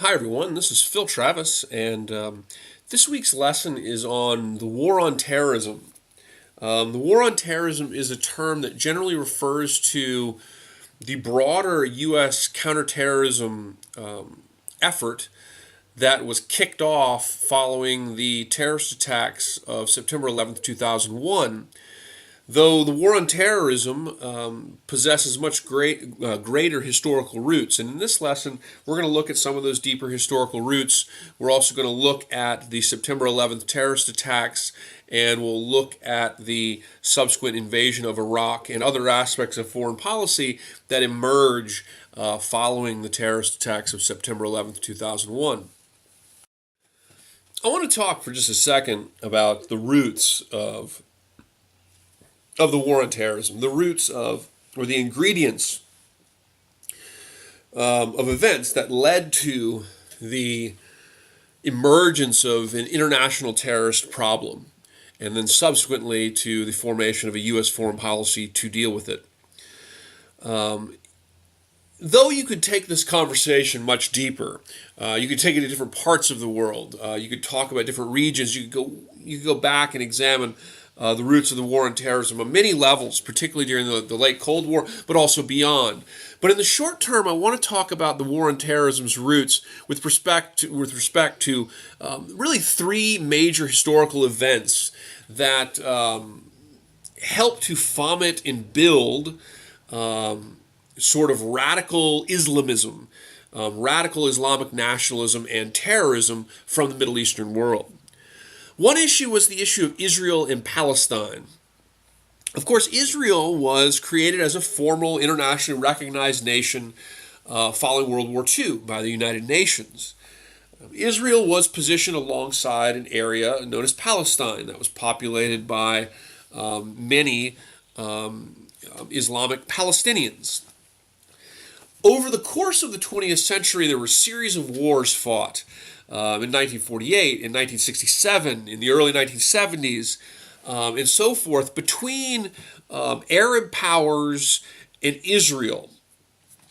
Hi, everyone. This is Phil Travis, and this week's lesson is on the war on terrorism. The war on terrorism is a term that generally refers to the broader U.S. counterterrorism effort that was kicked off following the terrorist attacks of September 11th, 2001. Though the war on terrorism possesses much greater historical roots. And in this lesson, we're going to look at some of those deeper historical roots. We're also going to look at the September 11th terrorist attacks, and we'll look at the subsequent invasion of Iraq and other aspects of foreign policy that emerge following the terrorist attacks of September 11th, 2001. I want to talk for just a second about the roots of the war on terrorism, the roots of, or the ingredients of events that led to the emergence of an international terrorist problem, and then subsequently to the formation of a U.S. foreign policy to deal with it. Though you could take this conversation much deeper, you could take it to different parts of the world. You could talk about different regions. You could go back and examine the roots of the war on terrorism on many levels, particularly during the late Cold War, but also beyond. But in the short term, I want to talk about the war on terrorism's roots with respect to really three major historical events that helped to foment and build sort of radical Islamism, radical Islamic nationalism, and terrorism from the Middle Eastern world. One issue was the issue of Israel and Palestine. Of course, Israel was created as a formal, internationally recognized nation following World War II by the United Nations. Israel was positioned alongside an area known as Palestine that was populated by many Islamic Palestinians. Over the course of the 20th century, there were a series of wars fought. In 1948, in 1967, in the early 1970s, and so forth, between Arab powers and Israel.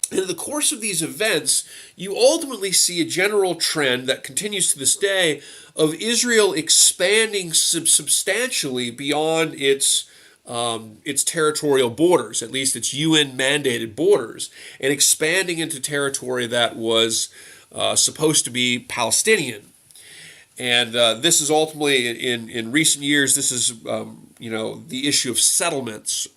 And in the course of these events, you ultimately see a general trend that continues to this day of Israel expanding substantially beyond its territorial borders, at least its UN-mandated borders, and expanding into territory that was supposed to be Palestinian. And this is ultimately, in recent years, this is, the issue of settlements.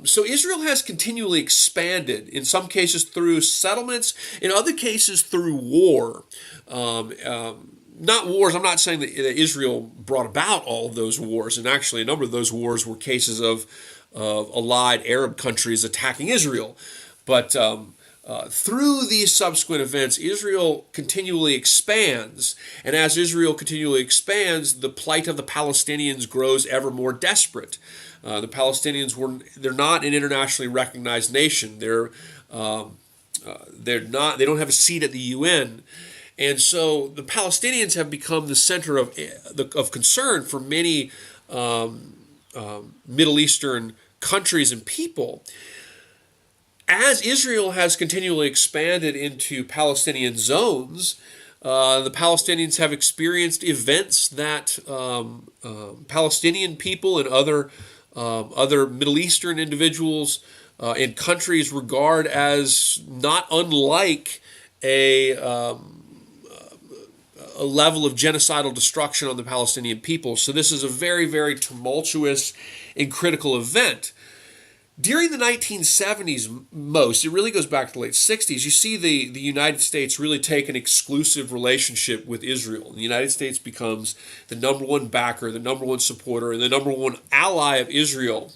So Israel has continually expanded, in some cases through settlements, in other cases through war. Not wars, I'm not saying that Israel brought about all of those wars, and actually a number of those wars were cases of allied Arab countries attacking Israel. But through these subsequent events, Israel continually expands, and as Israel continually expands, the plight of the Palestinians grows ever more desperate. The Palestinians they're not an internationally recognized nation. They're not. They don't have a seat at the UN, and so the Palestinians have become the center of concern for many Middle Eastern countries and people. As Israel has continually expanded into Palestinian zones, the Palestinians have experienced events that Palestinian people and other Middle Eastern individuals and countries regard as not unlike a level of genocidal destruction on the Palestinian people. So this is a very, very tumultuous and critical event. During the 1970s, it really goes back to the late 60s, you see the United States really take an exclusive relationship with Israel. The United States becomes the number one backer, the number one supporter, and the number one ally of Israel.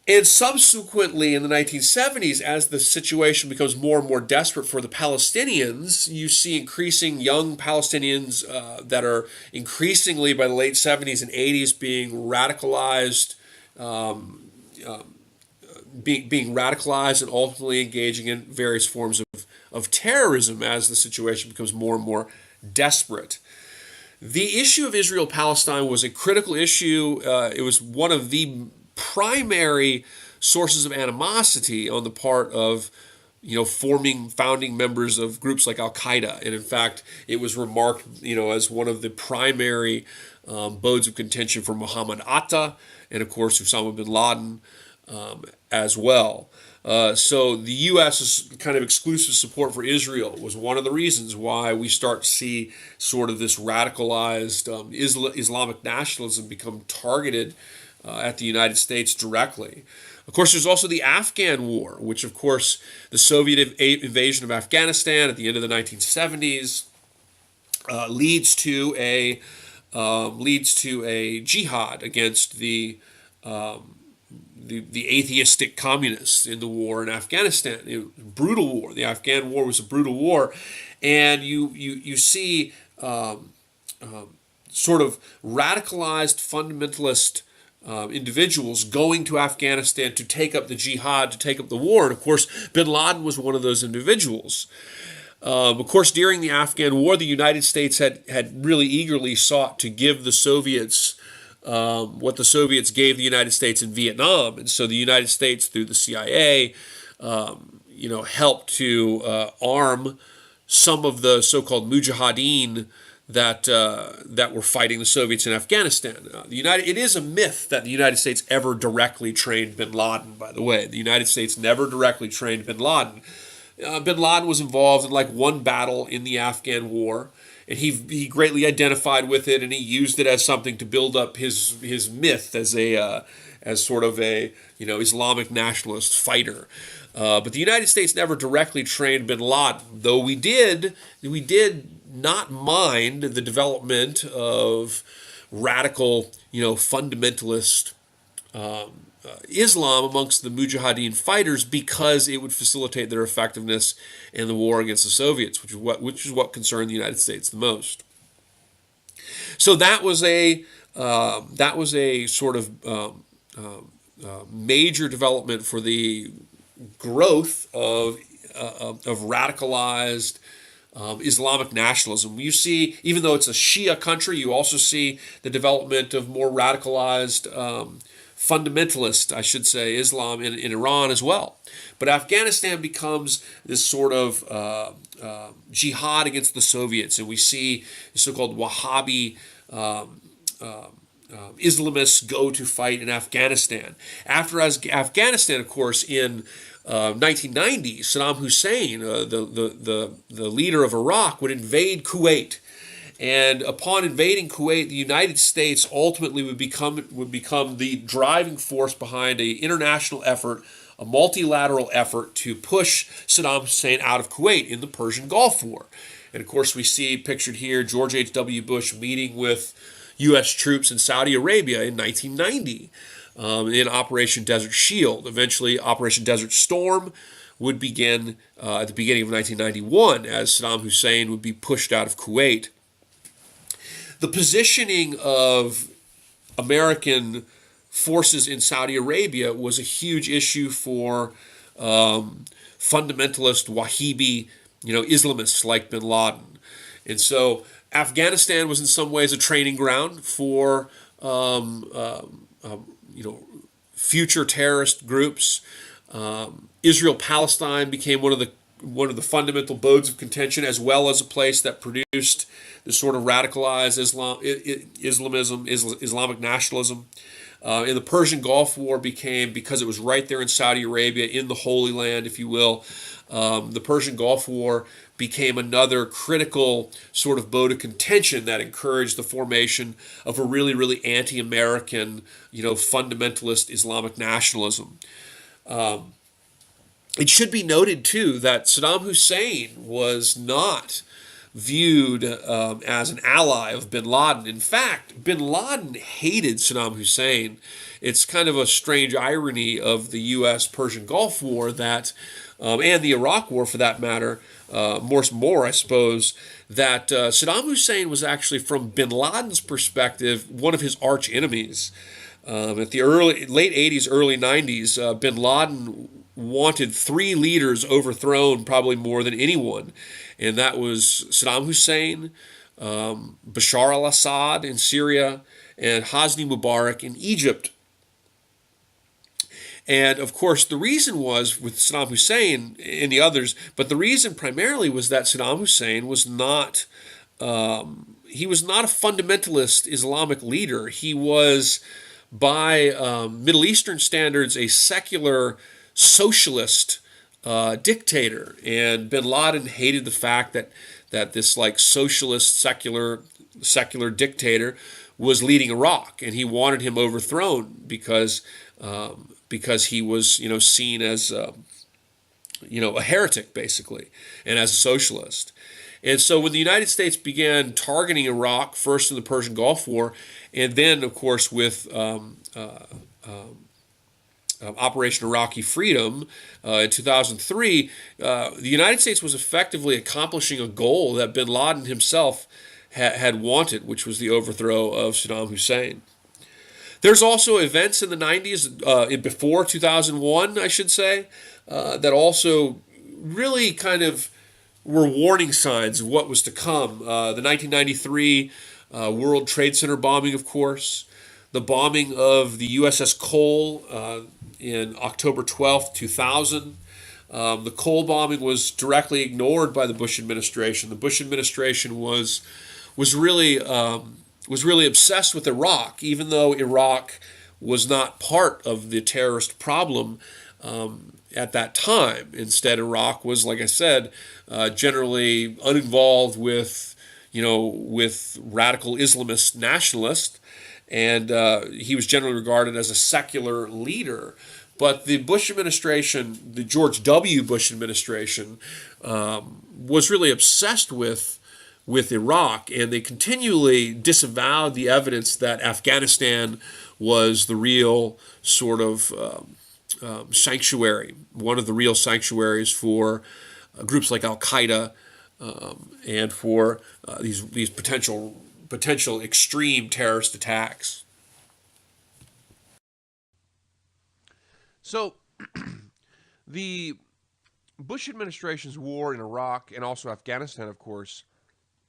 And subsequently, in the 1970s, as the situation becomes more and more desperate for the Palestinians, you see increasing young Palestinians that are increasingly, by the late 70s and 80s, being radicalized, being radicalized and ultimately engaging in various forms of terrorism as the situation becomes more and more desperate. The issue of Israel-Palestine was a critical issue. It was one of the primary sources of animosity on the part of founding members of groups like Al-Qaeda. And in fact, it was remarked, as one of the primary bodes of contention for Muhammad Atta and, of course, Osama bin Laden as well. So the U.S.'s kind of exclusive support for Israel was one of the reasons why we start to see sort of this radicalized Islamic nationalism become targeted at the United States directly. Of course, there's also the Afghan War, which, of course, the Soviet invasion of Afghanistan at the end of the 1970s leads to a jihad against the atheistic communists in the war in Afghanistan. It was a brutal war. The Afghan War was a brutal war, and you see sort of radicalized fundamentalist individuals going to Afghanistan to take up the jihad, to take up the war. And of course, bin Laden was one of those individuals. Of course, during the Afghan War, the United States had really eagerly sought to give the Soviets what the Soviets gave the United States in Vietnam. And so the United States, through the CIA, helped to arm some of the so-called mujahideen that were fighting the Soviets in Afghanistan. It is a myth that the United States ever directly trained bin Laden, by the way. The United States never directly trained bin Laden. Bin Laden was involved in like one battle in the Afghan War, and he greatly identified with it, and he used it as something to build up his myth as sort of a Islamic nationalist fighter. But the United States never directly trained bin Laden, though we did not mind the development of radical, fundamentalist Islam amongst the Mujahideen fighters, because it would facilitate their effectiveness in the war against the Soviets, which is what concerned the United States the most. So that was a sort of major development for the growth of radicalized Islamic nationalism. You see, even though it's a Shia country, you also see the development of more radicalized fundamentalist, I should say, Islam in Iran as well. But Afghanistan becomes this sort of jihad against the Soviets, and we see the so-called Wahhabi Islamists go to fight in Afghanistan. After Afghanistan, of course, in 1990, Saddam Hussein, the leader of Iraq, would invade Kuwait. And upon invading Kuwait, the United States ultimately would become the driving force behind an international effort, a multilateral effort to push Saddam Hussein out of Kuwait in the Persian Gulf War. And of course, we see pictured here George H.W. Bush meeting with U.S. troops in Saudi Arabia in 1990 in Operation Desert Shield. Eventually, Operation Desert Storm would begin at the beginning of 1991 as Saddam Hussein would be pushed out of Kuwait. The positioning of American forces in Saudi Arabia was a huge issue for fundamentalist Wahhabi, Islamists like bin Laden. And so Afghanistan was in some ways a training ground for future terrorist groups. Israel-Palestine became one of the fundamental bodes of contention, as well as a place that produced the sort of radicalized Islamic nationalism. In the Persian Gulf War because it was right there in Saudi Arabia, in the Holy Land, if you will, the Persian Gulf War became another critical sort of bode of contention that encouraged the formation of a really, really anti-American, fundamentalist Islamic nationalism. It should be noted, too, that Saddam Hussein was not viewed as an ally of bin Laden. In fact, bin Laden hated Saddam Hussein. It's kind of a strange irony of the U.S. Persian Gulf War that, and the Iraq War for that matter, more I suppose, that Saddam Hussein was actually, from bin Laden's perspective, one of his arch enemies. At the late 80s, early 90s, bin Laden wanted three leaders overthrown probably more than anyone, and that was Saddam Hussein, Bashar al-Assad in Syria, and Hosni Mubarak in Egypt. And of course, the reason was with Saddam Hussein and the others, but the reason primarily was that Saddam Hussein was not he was not a fundamentalist Islamic leader. He was, by Middle Eastern standards, a secular socialist dictator. And Bin Laden hated the fact that this like socialist secular dictator was leading Iraq, and he wanted him overthrown because he was seen as a heretic basically, and as a socialist. And so when the United States began targeting Iraq, first in the Persian Gulf War, and then, of course, with Operation Iraqi Freedom in 2003, the United States was effectively accomplishing a goal that bin Laden himself had wanted, which was the overthrow of Saddam Hussein. There's also events in the 90s, before 2001, I should say, that also really kind of were warning signs of what was to come. The 1993 World Trade Center bombing, of course, the bombing of the USS Cole in October 12th, 2000. The Cole bombing was directly ignored by the Bush administration. The Bush administration was really obsessed with Iraq, even though Iraq was not part of the terrorist problem at that time. Instead, Iraq was, like I said, generally uninvolved with radical Islamist nationalists, and he was generally regarded as a secular leader. But the Bush administration, the George W. Bush administration, was really obsessed with Iraq, and they continually disavowed the evidence that Afghanistan was the real sort of sanctuary, one of the real sanctuaries for groups like Al Qaeda and for these potential extreme terrorist attacks. So, the Bush administration's war in Iraq and also Afghanistan, of course,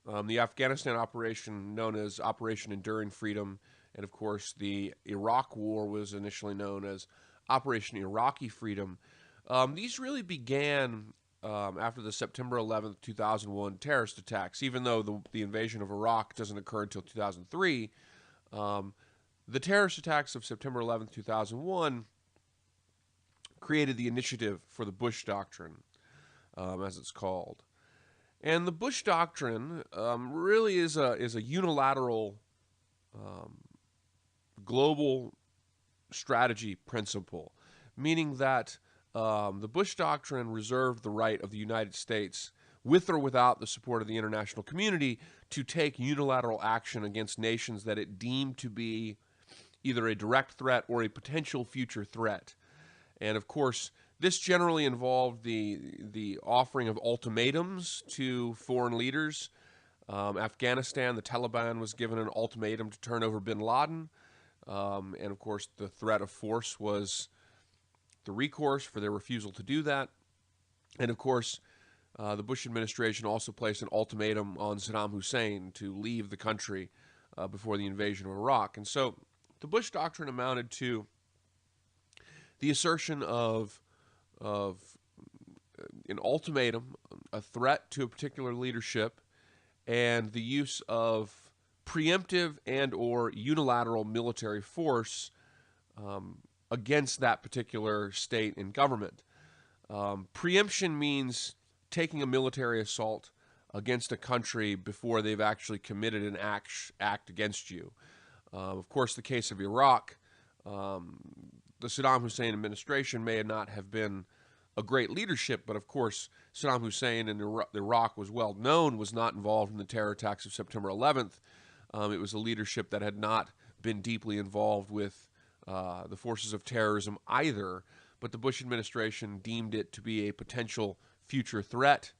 the Afghanistan operation known as Operation Enduring Freedom, and of course the Iraq war was initially known as Operation Iraqi Freedom. These really began after the September 11th, 2001 terrorist attacks. Even though the invasion of Iraq doesn't occur until 2003, the terrorist attacks of September 11th, 2001 created the initiative for the Bush Doctrine, as it's called. And the Bush Doctrine really is a unilateral global strategy principle, meaning that the Bush Doctrine reserved the right of the United States, with or without the support of the international community, to take unilateral action against nations that it deemed to be either a direct threat or a potential future threat. And of course, this generally involved the offering of ultimatums to foreign leaders. Afghanistan, the Taliban was given an ultimatum to turn over bin Laden. And of course, the threat of force was the recourse for their refusal to do that. And of course, the Bush administration also placed an ultimatum on Saddam Hussein to leave the country before the invasion of Iraq. And so the Bush Doctrine amounted to the assertion of an ultimatum, a threat to a particular leadership, and the use of preemptive and or unilateral military force against that particular state and government. Preemption means taking a military assault against a country before they've actually committed an act against you. Of course, the case of Iraq, the Saddam Hussein administration may not have been a great leadership, but of course, Saddam Hussein in Iraq was well known, was not involved in the terror attacks of September 11th. It was a leadership that had not been deeply involved with the forces of terrorism either, but the Bush administration deemed it to be a potential future threat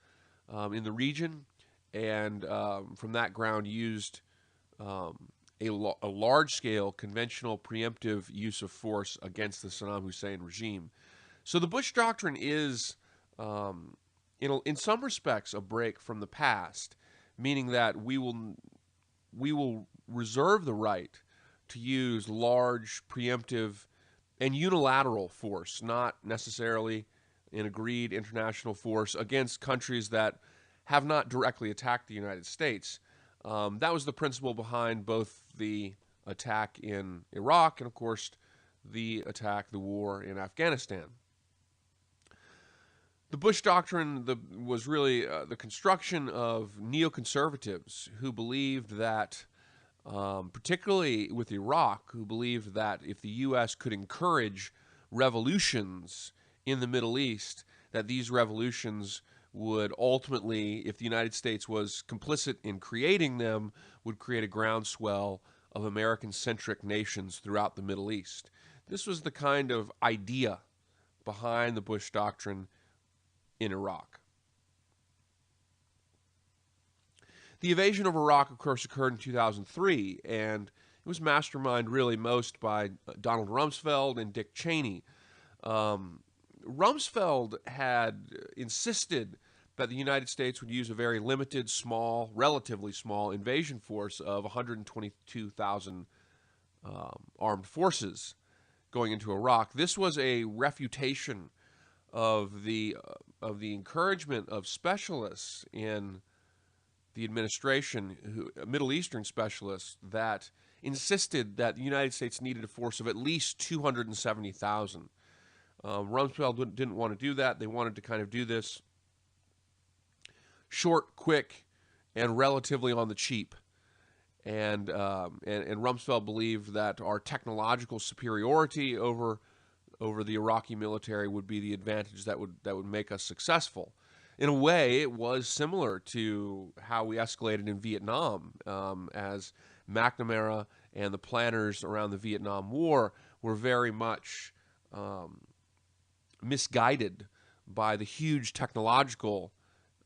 in the region, and from that ground used a large-scale conventional preemptive use of force against the Saddam Hussein regime. So the Bush Doctrine is, in some respects, a break from the past, meaning that we will reserve the right to use large, preemptive, and unilateral force, not necessarily an agreed international force against countries that have not directly attacked the United States. That was the principle behind both the attack in Iraq and, of course, the war in Afghanistan. The Bush Doctrine was really the construction of neoconservatives who believed that, particularly with Iraq, who believed that if the U.S. could encourage revolutions in the Middle East, that these revolutions would ultimately, if the United States was complicit in creating them, would create a groundswell of American-centric nations throughout the Middle East. This was the kind of idea behind the Bush Doctrine in Iraq. The invasion of Iraq, of course, occurred in 2003, and it was masterminded really most by Donald Rumsfeld and Dick Cheney. Rumsfeld had insisted that the United States would use a very limited, small, relatively small invasion force of 122,000 armed forces going into Iraq. This was a refutation of the encouragement of specialists in the administration, Middle Eastern specialists, that insisted that the United States needed a force of at least 270,000. Rumsfeld didn't want to do that. They wanted to kind of do this short, quick, and relatively on the cheap. And Rumsfeld believed that our technological superiority over the Iraqi military would be the advantage that would make us successful. In a way, it was similar to how we escalated in Vietnam, as McNamara and the planners around the Vietnam War were very much misguided by the huge technological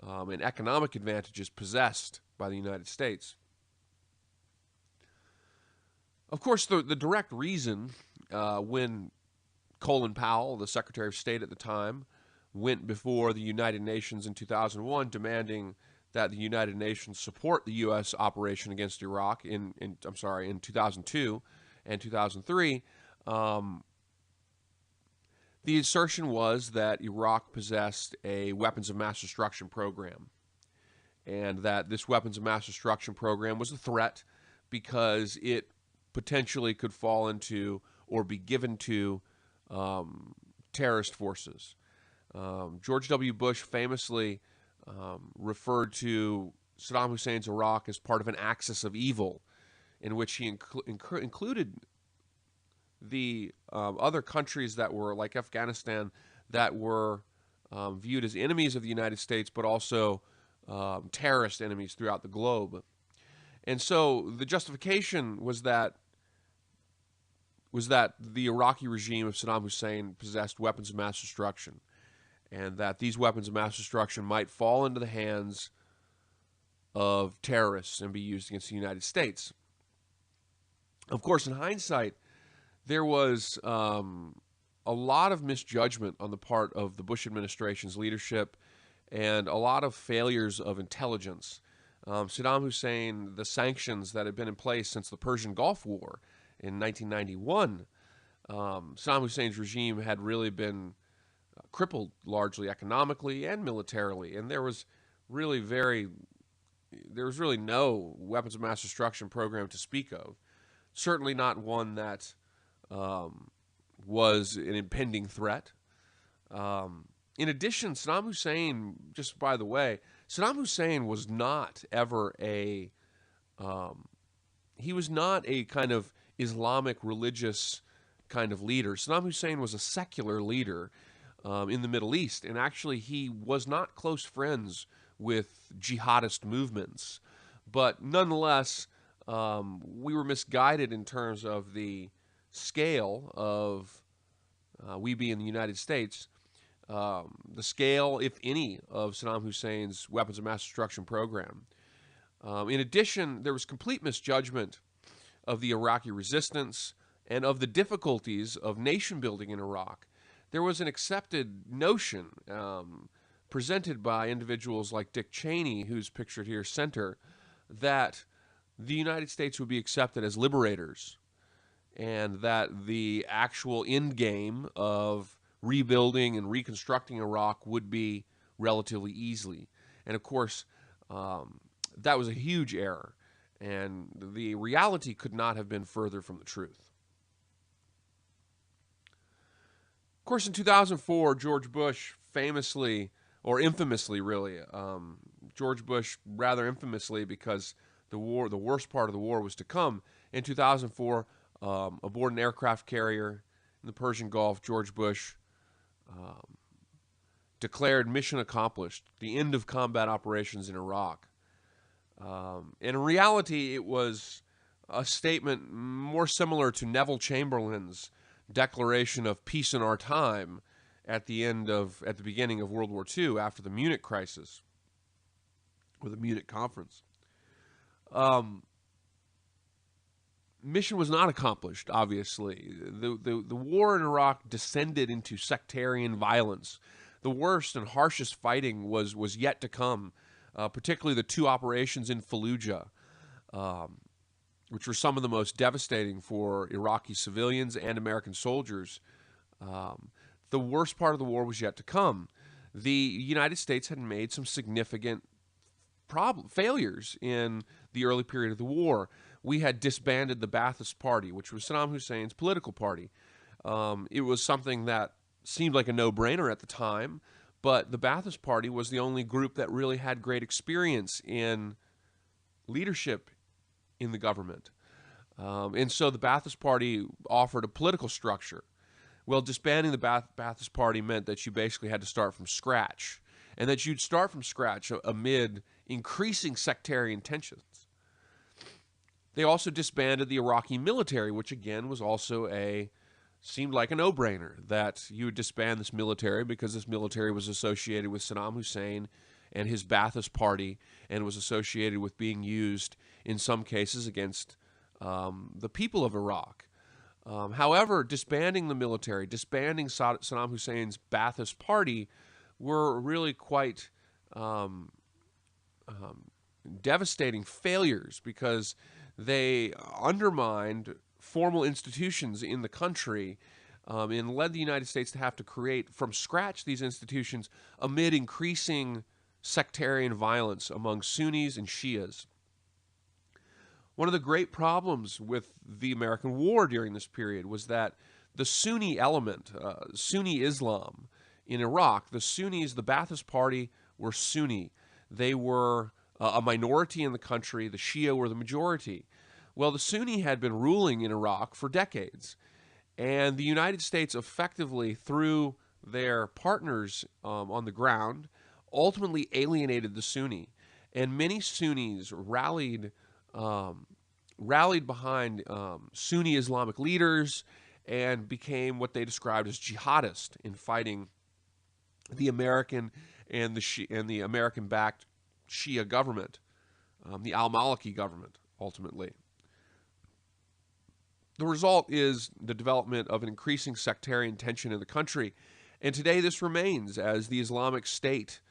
and economic advantages possessed by the United States. Of course, the direct reason when Colin Powell, the Secretary of State at the time, went before the United Nations in 2001 demanding that the United Nations support the U.S. operation against Iraq in 2002 and 2003, the assertion was that Iraq possessed a weapons of mass destruction program, and that this weapons of mass destruction program was a threat because it potentially could fall into or be given to terrorist forces. George W. Bush famously referred to Saddam Hussein's Iraq as part of an axis of evil, in which he included the other countries that were, like Afghanistan, that were viewed as enemies of the United States, but also terrorist enemies throughout the globe. And so the justification was that the Iraqi regime of Saddam Hussein possessed weapons of mass destruction, and that these weapons of mass destruction might fall into the hands of terrorists and be used against the United States. Of course, in hindsight, there was a lot of misjudgment on the part of the Bush administration's leadership and a lot of failures of intelligence. Saddam Hussein, the sanctions that had been in place since the Persian Gulf War in 1991, Saddam Hussein's regime had really been crippled largely economically and militarily, and there was really no weapons of mass destruction program to speak of. Certainly not one that was an impending threat. In addition, Saddam Hussein, just by the way, Saddam Hussein was not ever he was not a kind of Islamic religious kind of leader. Saddam Hussein was a secular leader in the Middle East, and actually he was not close friends with jihadist movements. But nonetheless, we were misguided in terms of the scale of, we being in the United States, the scale, if any, of Saddam Hussein's weapons of mass destruction program. In addition, there was complete misjudgment of the Iraqi resistance and of the difficulties of nation building in Iraq. There was an accepted notion presented by individuals like Dick Cheney, who's pictured here center, that the United States would be accepted as liberators. and that the actual end game of rebuilding and reconstructing Iraq would be relatively easily. And of course, that was a huge error, and the reality could not have been further from the truth. Of course, in 2004, George Bush famously, or infamously really, George Bush rather infamously, because the worst part of the war was to come. In 2004, aboard an aircraft carrier in the Persian Gulf, George Bush declared mission accomplished, the end of combat operations in Iraq. In reality, it was a statement more similar to Neville Chamberlain's declaration of peace in our time at the beginning of World War II, after the Munich crisis, or the Munich conference. Mission was not accomplished, obviously. The war in Iraq descended into sectarian violence. The worst and harshest fighting was yet to come, particularly the two operations in Fallujah, which were some of the most devastating for Iraqi civilians and American soldiers. The worst part of the war was yet to come. The United States had made some significant failures in the early period of the war. We had disbanded the Ba'athist Party, which was Saddam Hussein's political party. It was something that seemed like a no-brainer at the time, but the Ba'athist Party was the only group that really had great experience in leadership in the government. And so the Ba'athist Party offered a political structure. Well, disbanding the Ba'athist Party meant that you basically had to start from scratch, and that you'd start from scratch amid increasing sectarian tensions. They also disbanded the Iraqi military, which again was also seemed like a no-brainer, that you would disband this military because this military was associated with Saddam Hussein and his Ba'athist Party, and was associated with being used in some cases against the people of Iraq. However, disbanding the military, disbanding Saddam Hussein's Ba'athist Party were really quite devastating failures, because they undermined formal institutions in the country, and led the United States to have to create from scratch these institutions amid increasing sectarian violence among Sunnis and Shias. One of the great problems with the American war during this period was that the Sunni element, Sunni Islam in Iraq, the Sunnis, the Ba'athist Party, were Sunni. They were a minority in the country. The Shia were the majority. Well, the Sunni had been ruling in Iraq for decades, and the United States effectively, through their partners on the ground, ultimately alienated the Sunni. And many Sunnis rallied behind Sunni Islamic leaders and became what they described as jihadist in fighting the American and the American-backed Shia government, the al-Maliki government, ultimately. The result is the development of an increasing sectarian tension in the country, and today this remains, as the Islamic State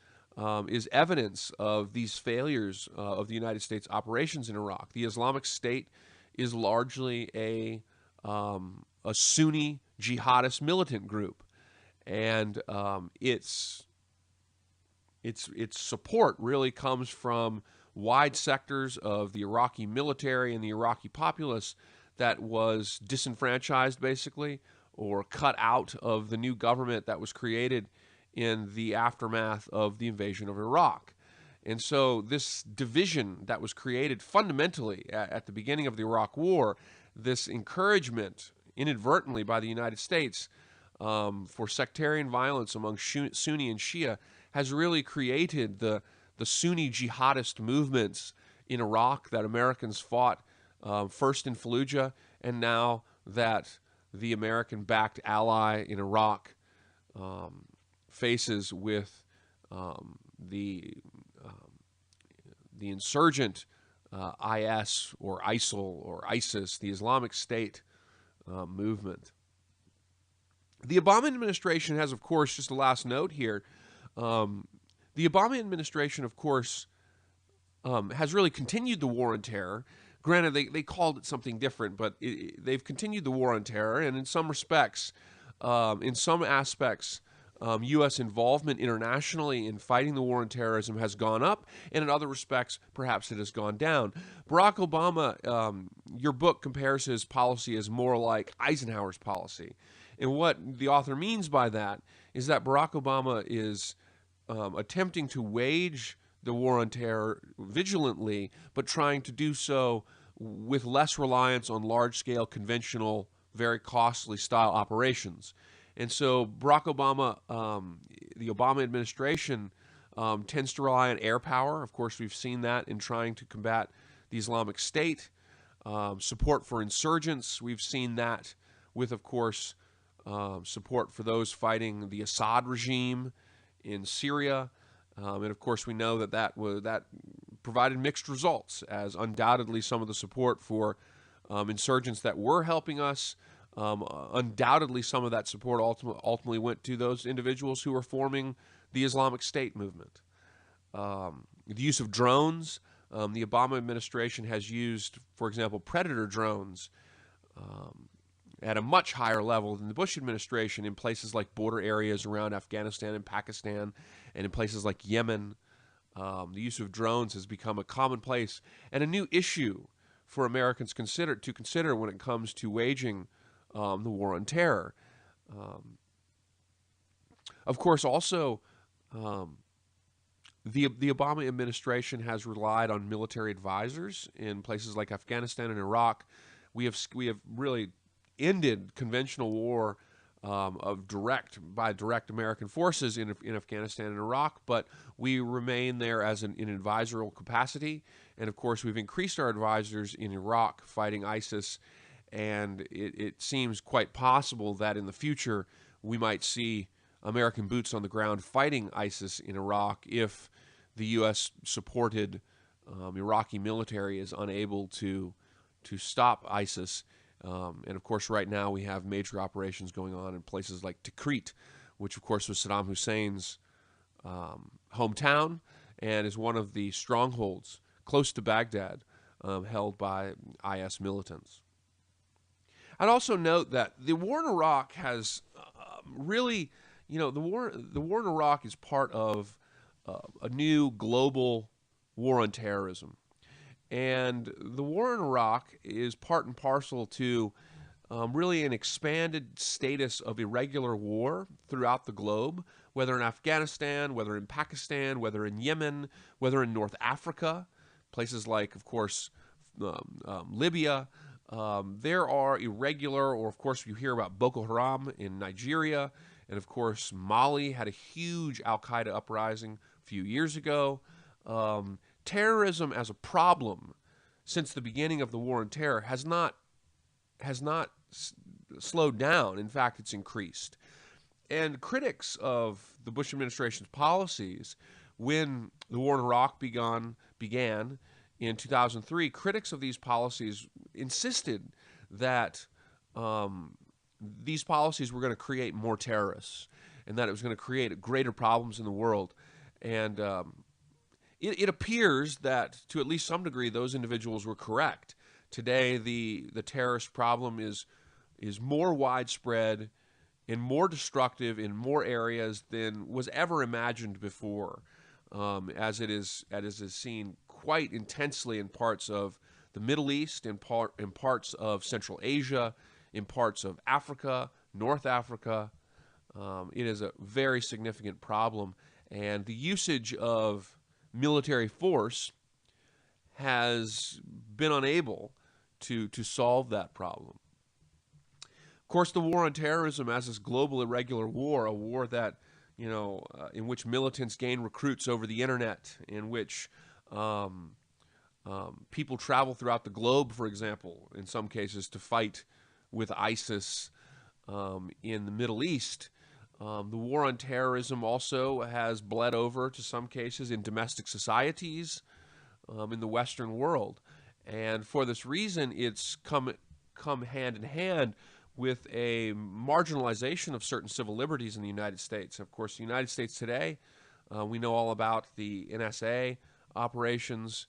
is evidence of these failures of the United States operations in Iraq. The Islamic State is largely a Sunni jihadist militant group, and its support really comes from wide sectors of the Iraqi military and the Iraqi populace that was disenfranchised, basically, or cut out of the new government that was created in the aftermath of the invasion of Iraq. And so this division that was created fundamentally at the beginning of the Iraq War, this encouragement inadvertently by the United States for sectarian violence among Sunni and Shia, has really created the Sunni jihadist movements in Iraq that Americans fought first in Fallujah, and now that the American-backed ally in Iraq faces with the insurgent IS or ISIL or ISIS, the Islamic State movement. The Obama administration has, of course, just a last note here, the Obama administration, of course, has really continued the war on terror, Granted, they called it something different, but they've continued the war on terror, and in some respects, in some aspects, U.S. involvement internationally in fighting the war on terrorism has gone up, and in other respects, perhaps it has gone down. Barack Obama, your book compares his policy as more like Eisenhower's policy. And what the author means by that is that Barack Obama is attempting to wage the war on terror vigilantly, but trying to do so with less reliance on large-scale, conventional, very costly style operations. And so Barack Obama, the Obama administration, tends to rely on air power. Of course, we've seen that in trying to combat the Islamic State. Support for insurgents, we've seen that with, of course, support for those fighting the Assad regime in Syria. And of course, we know that provided mixed results, as undoubtedly some of the support for insurgents that were helping us, undoubtedly some of that support ultimately went to those individuals who were forming the Islamic State movement. The use of drones, the Obama administration has used, for example, Predator drones at a much higher level than the Bush administration in places like border areas around Afghanistan and Pakistan, and in places like Yemen. The use of drones has become a commonplace and a new issue for Americans to consider when it comes to waging the war on terror. Of course, also, the Obama administration has relied on military advisors in places like Afghanistan and Iraq. We have really ended conventional war by direct American forces in Afghanistan and Iraq, but we remain there as in advisorial capacity. And of course, we've increased our advisors in Iraq fighting ISIS, and it seems quite possible that in the future we might see American boots on the ground fighting ISIS in Iraq if the U.S. supported Iraqi military is unable to stop ISIS. And of course, right now we have major operations going on in places like Tikrit, which of course was Saddam Hussein's hometown and is one of the strongholds close to Baghdad held by IS militants. I'd also note that the war in Iraq has really, the war in Iraq is part of a new global war on terrorism. And the war in Iraq is part and parcel to really an expanded status of irregular war throughout the globe, whether in Afghanistan, whether in Pakistan, whether in Yemen, whether in North Africa, places like, of course, Libya. There are irregular, or of course you hear about Boko Haram in Nigeria, and of course Mali had a huge Al-Qaeda uprising a few years ago. Terrorism as a problem since the beginning of the war on terror has not slowed down. In fact, it's increased. And critics of the Bush administration's policies, when the war in Iraq began in 2003, critics of these policies insisted that these policies were going to create more terrorists and that it was going to create greater problems in the world. And it appears that, to at least some degree, those individuals were correct. Today, the terrorist problem is more widespread and more destructive in more areas than was ever imagined before, as it is seen quite intensely in parts of the Middle East, in parts of Central Asia, in parts of Africa, North Africa. It is a very significant problem, and the usage of military force has been unable to solve that problem. Of course, the war on terrorism as this global irregular war, a war that, in which militants gain recruits over the internet, in which people travel throughout the globe, for example, in some cases to fight with ISIS in the Middle East. The war on terrorism also has bled over to some cases in domestic societies in the Western world. And for this reason, it's come hand in hand with a marginalization of certain civil liberties in the United States. Of course, the United States today, we know all about the NSA operations,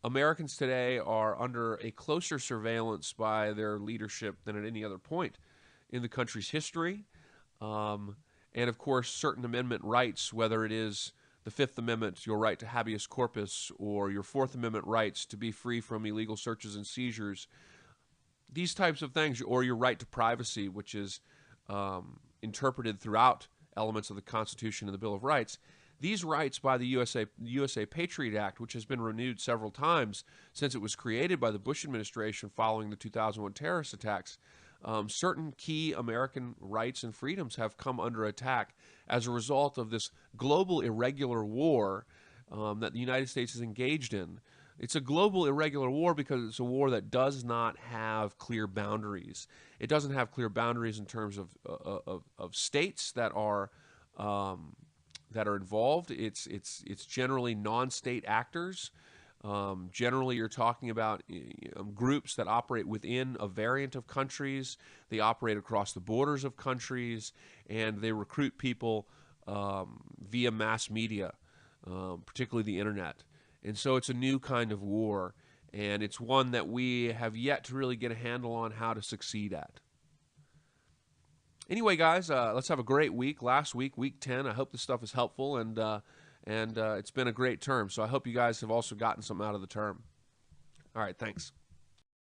Americans today are under a closer surveillance by their leadership than at any other point in the country's history. Um, and of course, certain amendment rights, whether it is the Fifth Amendment, your right to habeas corpus, or your Fourth Amendment rights to be free from illegal searches and seizures, these types of things, or your right to privacy, which is interpreted throughout elements of the Constitution and the Bill of Rights. These rights by the USA Patriot Act, which has been renewed several times since it was created by the Bush administration following the 2001 terrorist attacks, certain key American rights and freedoms have come under attack as a result of this global irregular war that the United States is engaged in. It's a global irregular war because it's a war that does not have clear boundaries. It doesn't have clear boundaries in terms of states that are involved. It's generally non-state actors. Generally, you're talking about groups that operate within a variant of countries. They operate across the borders of countries, and they recruit people via mass media, particularly the internet. And so it's a new kind of war, and it's one that we have yet to really get a handle on how to succeed at. Anyway, guys, let's have a great week. Last week, week 10, I hope this stuff is helpful, and it's been a great term. So I hope you guys have also gotten something out of the term. All right, thanks.